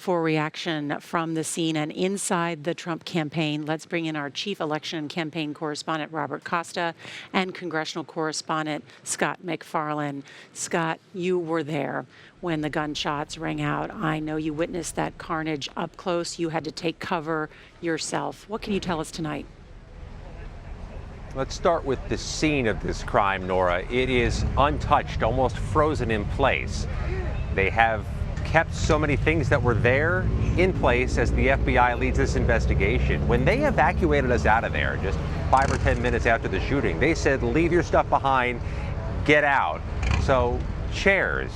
for reaction from the scene and inside the Trump campaign. Let's bring in our chief election and campaign correspondent, Robert Costa, and congressional correspondent, Scott MacFarlane. Scott, you were there when the gunshots rang out. I know you witnessed that carnage up close. You had to take cover yourself. What can you tell us tonight? Let's start with the scene of this crime, Nora. It is untouched, almost frozen in place. They have kept so many things that were there in place as the FBI leads this investigation. When they evacuated us out of there just 5 or 10 minutes after the shooting, they said, leave your stuff behind, get out. So chairs,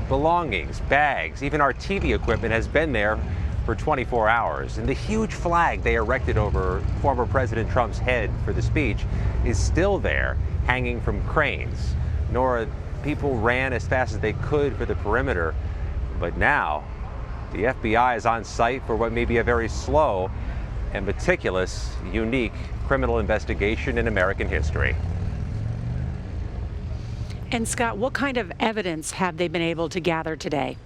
belongings, bags, even our TV equipment has been there for 24 hours. And the huge flag they erected over former President Trump's head for the speech is still there, hanging from cranes. Nora, people ran as fast as they could for the perimeter, but now the FBI is on site for what may be a very slow and meticulous, unique criminal investigation in American history. And Scott, what kind of evidence have they been able to gather today?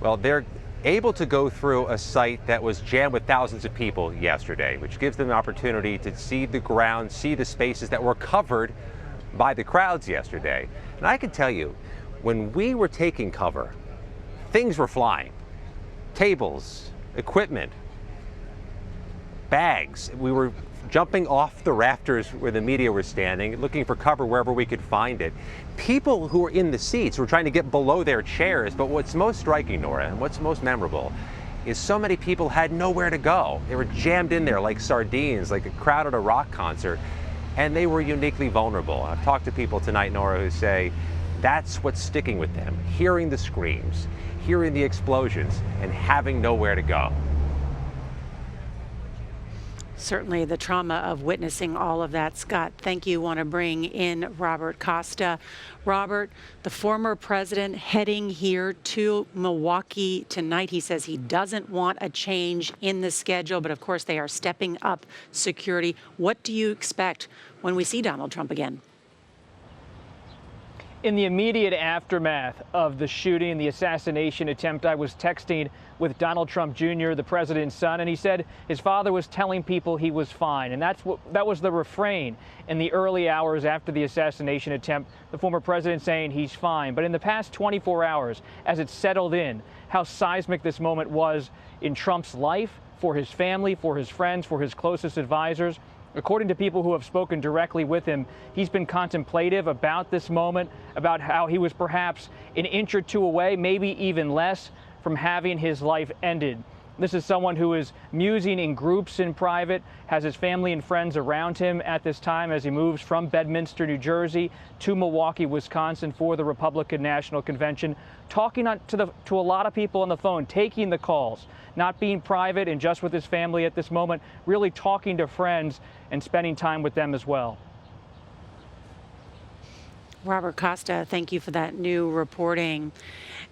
Well, they're able to go through a site that was jammed with thousands of people yesterday, which gives them an opportunity to see the ground, see the spaces that were covered by the crowds yesterday. And I can tell you, when we were taking cover, things were flying. Tables, equipment, bags. We were jumping off the rafters where the media was standing, looking for cover wherever we could find it. People who were in the seats were trying to get below their chairs, but what's most striking, Nora, and what's most memorable, is so many people had nowhere to go. They were jammed in there like sardines, like a crowd at a rock concert, and they were uniquely vulnerable. I've talked to people tonight, Nora, who say that's what's sticking with them, hearing the screams, hearing the explosions, and having nowhere to go. Certainly the trauma of witnessing all of that. Scott, thank you. Want to bring in Robert Costa. Robert, the former president heading here to Milwaukee tonight. He says he doesn't want a change in the schedule, but of course they are stepping up security. What do you expect when we see Donald Trump again? In the immediate aftermath of the shooting, the assassination attempt, I was texting with Donald Trump Jr., the president's son, and he said his father was telling people he was fine. And that was the refrain in the early hours after the assassination attempt, the former president saying he's fine. But in the past 24 hours, as it settled in, how seismic this moment was in Trump's life, for his family, for his friends, for his closest advisors. According to people who have spoken directly with him, he's been contemplative about this moment, about how he was perhaps an inch or two away, maybe even less, from having his life ended. This is someone who is musing in groups in private, has his family and friends around him at this time as he moves from Bedminster, New Jersey to Milwaukee, Wisconsin for the Republican National Convention, talking to a lot of people on the phone, taking the calls, not being private and just with his family at this moment, really talking to friends and spending time with them as well. Robert Costa, thank you for that new reporting.